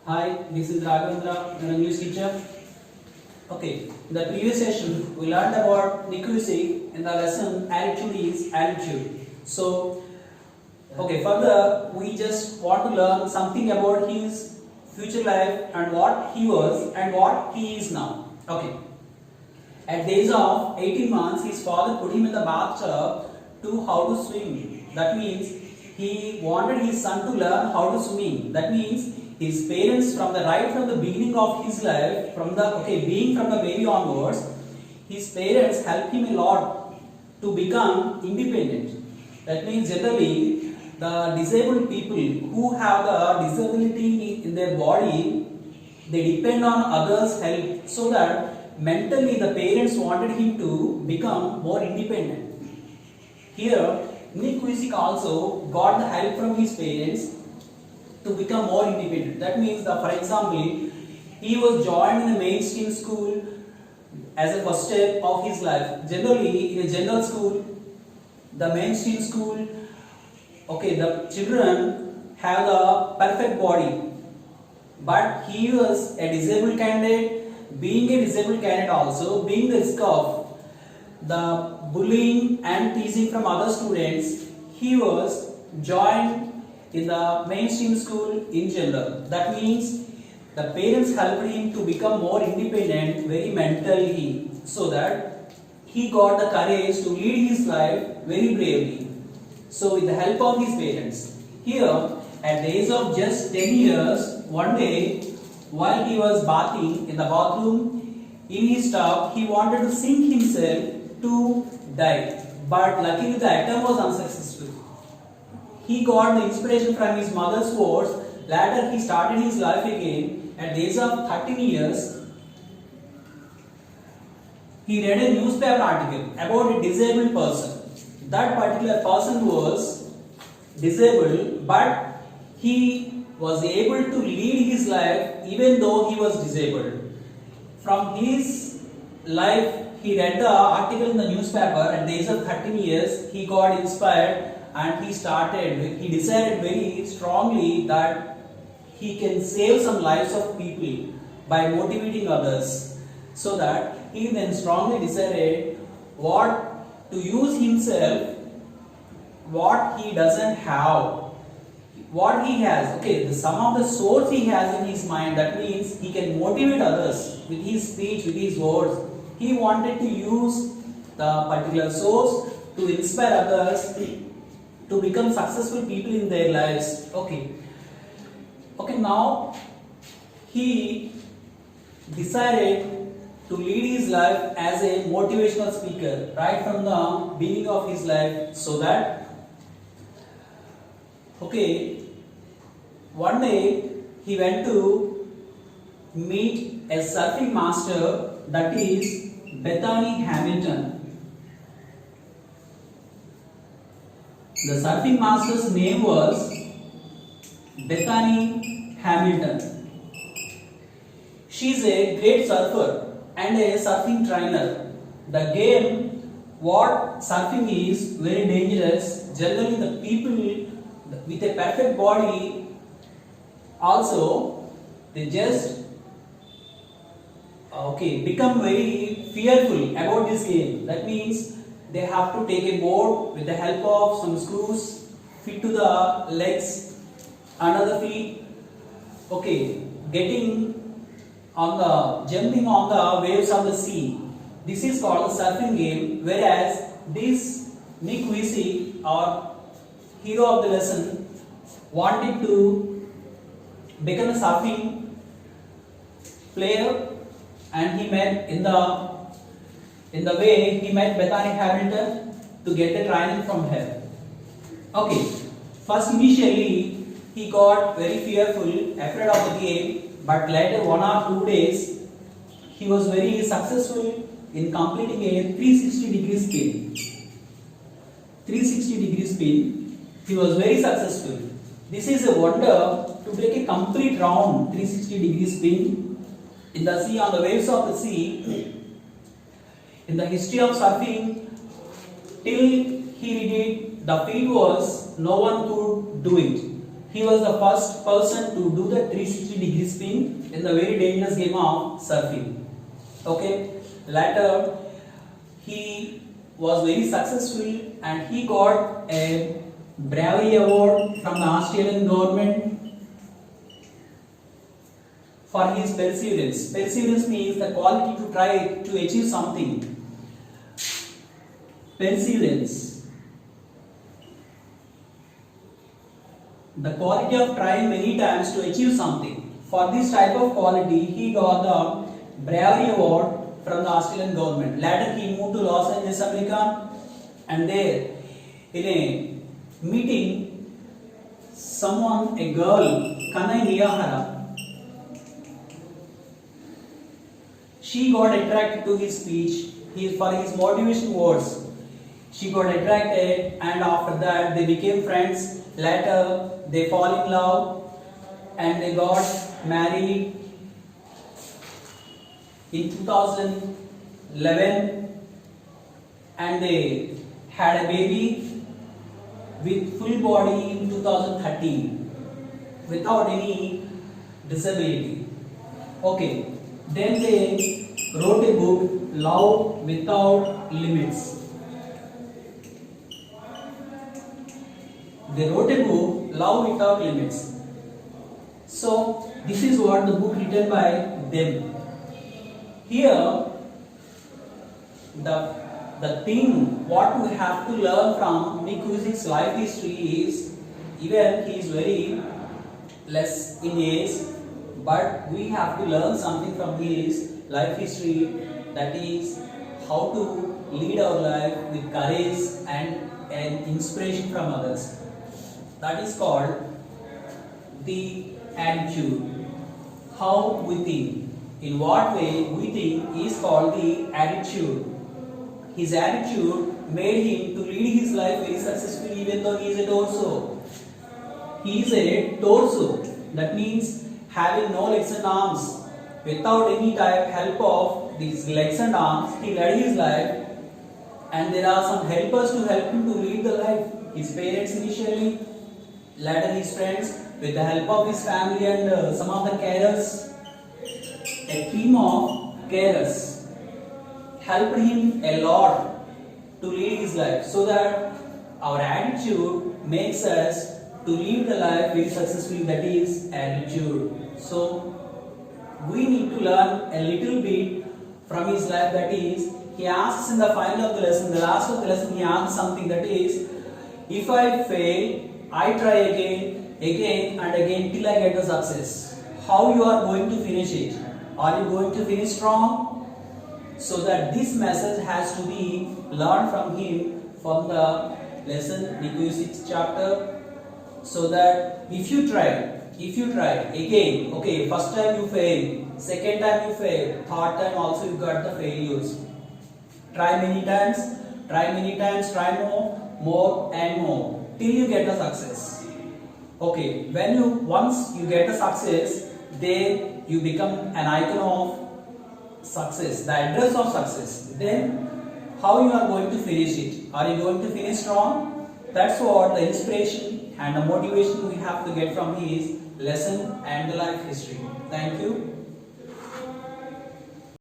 Hi, this is Raghavendra, an English teacher. Okay, in the previous session we learned about Nicosi in the lesson attitude is attitude. So, further we just want to learn something about his future life and what he was and what he is now. Okay, at the age of 18 months, his father put him in the bathtub to how to swim. That means he wanted his son to learn how to swim. That means his parents from the beginning of his life, being from the baby onwards, his parents helped him a lot to become independent. That means generally the disabled people who have the disability in their body, they depend on others' help, so that mentally the parents wanted him to become more independent. Here Nick Vujicic also got the help from his parents to become more independent. That means for example, he was joined in a mainstream school as a first step of his life. Generally in a general school, the mainstream school, the children have the perfect body, but he was a disabled candidate. Being a disabled candidate also, being the risk of the bullying and teasing from other students, he was joined in the mainstream school in general. That means the parents helped him to become more independent very mentally, so that he got the courage to lead his life very bravely. So with the help of his parents. Here at the age of just 10 years, one day while he was bathing in the bathroom in his tub, he wanted to sink himself to die, but luckily the attempt was unsuccessful. He got the inspiration from his mother's words. Later he started his life again. At the age of 13 years, he read a newspaper article about a disabled person. That particular person was disabled, but he was able to lead his life even though he was disabled. From his life, he read the article in the newspaper. At the age of 13 years, he got inspired and he decided very strongly that he can save some lives of people by motivating others. So that he then strongly decided what to use himself, what he doesn't have, what he has, the sum of the source he has in his mind. That means he can motivate others with his speech, with his words. He wanted to use the particular source to inspire others to become successful people in their lives. Now he decided to lead his life as a motivational speaker right from the beginning of his life, so that one day he went to meet a surfing master, that is Bethany Hamilton. The surfing master's name was Bethany Hamilton. She is a great surfer and a surfing trainer. The game, what surfing is, very dangerous. Generally the people with a perfect body also, they just become very fearful about this game. That means they have to take a board with the help of some screws fit to the legs, another feet, jumping on the waves of the sea. This is called the surfing game, whereas this Nick Vujicic, or hero of the lesson, wanted to become a surfing player, and he met in the way he met Bethany Hamilton to get the training from her. First initially he got very fearful, afraid of the game, but later 1 or 2 days he was very successful in completing a 360-degree spin. 360-degree spin, he was very successful. This is a wonder to take a complete round 360-degree spin in the sea, on the waves of the sea. In the history of surfing, till he did it, the feat was no one could do it. He was the first person to do the 360-degree spin in the very dangerous game of surfing. Okay. Later, he was very successful and he got a bravery award from the Australian government for his perseverance. Perseverance means the quality to try to achieve something. Perseverance. The quality of trying many times to achieve something. For this type of quality, he got the bravery award from the Australian government. Later, he moved to Los Angeles, America, and there, in a meeting, a girl, Kanai Niyahara, she got attracted to his speech, for his motivation words. She got attracted, and after that, they became friends. Later, they fall in love, and they got married in 2011, and they had a baby with full body in 2013 without any disability. Okay, then they wrote a book, Love Without Limits. They wrote a book, Love Without Limits. So, this is what the book written by them. Here, the thing what we have to learn from Nick Vujicic's life history is, even he is very less in age, but we have to learn something from his life history, that is how to lead our life with courage and inspiration from others. That is called the attitude. How we think. In what way we think is called the attitude. His attitude made him to lead his life very successfully, even though he is a torso. He is a torso. That means having no legs and arms. Without any help of these legs and arms, he led his life, and there are some helpers to help him to lead the life. His parents initially, later his friends, with the help of his family and some of the carers. A team of carers helped him a lot to lead his life, so that our attitude makes us to live the life very successfully, that is attitude. So we need to learn a little bit from his life, that is, he asks in the final of the lesson, the last of the lesson, he asks something, that is, if I fail, I try again and again till I get the success. How you are going to finish it? Are you going to finish strong? So that this message has to be learned from him, from the lesson, Nick Vujicic's chapter. So that if you try again, okay, first time you fail, second time you fail, third time also you got the failures. Try many times, try more and more, till you get the success. Okay, once you get the success, then you become an icon of success, the address of success. Then how you are going to finish it? Are you going to finish strong? That's what the inspiration and the motivation we have to get from his lesson and the life history. Thank you.